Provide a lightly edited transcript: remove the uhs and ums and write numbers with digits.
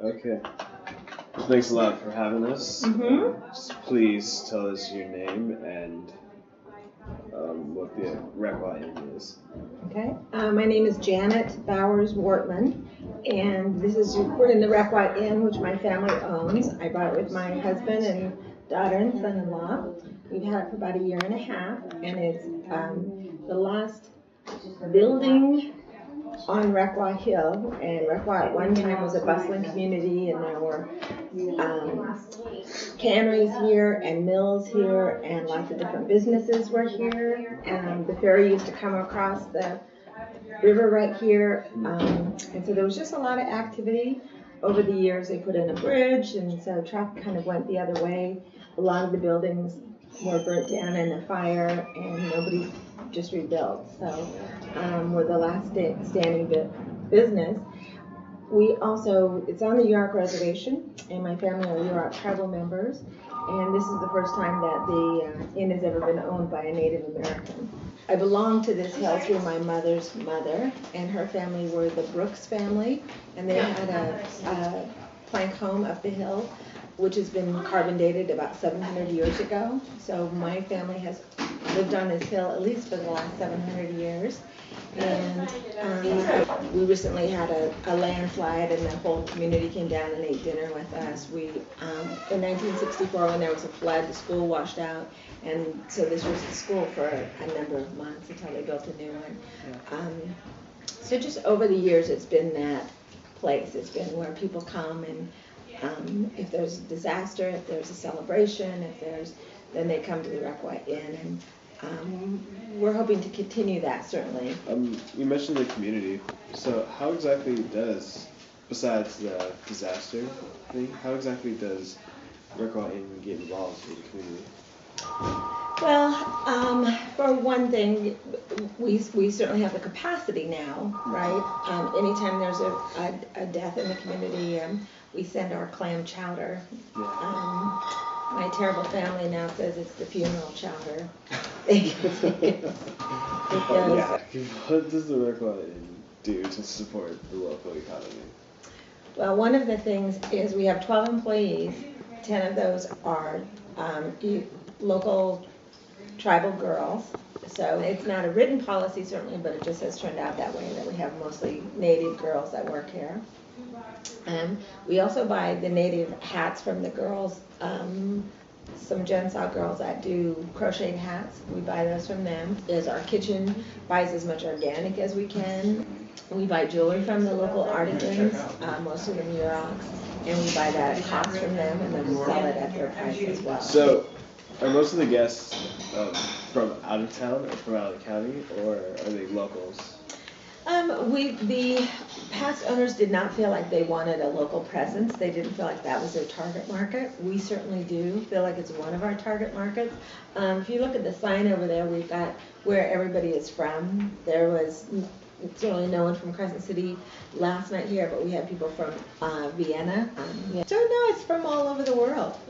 Okay. Well, thanks a lot for having us. Just please tell us your name and what the Requa Inn is. Okay. My name is Janet Bowers Wortman, and we're in the Requa Inn, which my family owns. I bought it with my husband and daughter and son-in-law. We've had it for about a year and a half, and it's the last building on Requa Hill. And Requa at one time was a bustling community, and there were canneries here and mills here, and lots of different businesses were here. And the ferry used to come across the river right here, and so there was just a lot of activity. Over the years, they put in a bridge, and so traffic kind of went the other way. A lot of the buildings were burnt down in a fire, and nobody just rebuilt. So we're the last standing business. It's on the Yurok Reservation, and my family are Yurok tribal members, and this is the first time that the inn has ever been owned by a Native American. I belong to this hill through my mother's mother, and her family were the Brooks family, and they had a plank home up the hill, which has been carbon dated about 700 years ago. So my family has lived on this hill at least for the last 700 years. And we recently had a landslide, and the whole community came down and ate dinner with us. In 1964, when there was a flood, the school washed out, and so this was the school for a number of months until they built a new one. So just over the years, it's been that place. It's been where people come, and if there's a disaster, if there's a celebration, then they come to the Requa Inn, and we're hoping to continue that, certainly. You mentioned the community. So how exactly besides the disaster thing, how exactly does Requa Inn get involved with the community? Well, for one thing, we certainly have the capacity now, right? Anytime there's a death in the community, we send our clam chowder. My terrible family now says it's the funeral chowder. What does the Requa Inn do to support the local economy? Well, one of the things is we have 12 employees. 10 of those are local tribal girls. So it's not a written policy, certainly, but it just has turned out that way, that we have mostly Native girls that work here. We also buy the Native hats from the girls. Some Gensaw girls that do crocheted hats, we buy those from them. Our kitchen buys as much organic as we can. We buy jewelry from the local artisans, most of them Yuroks, and we buy that at cost from them, and then we sell it at their price as well. So, are most of the guests from out of town or from out of the county, or are they locals? The past owners did not feel like they wanted a local presence. They didn't feel like that was their target market. We certainly do feel like it's one of our target markets. If you look at the sign over there, we've got where everybody is from. There was certainly no one from Crescent City last night here, but we had people from Vienna. So no, it's from all over the world.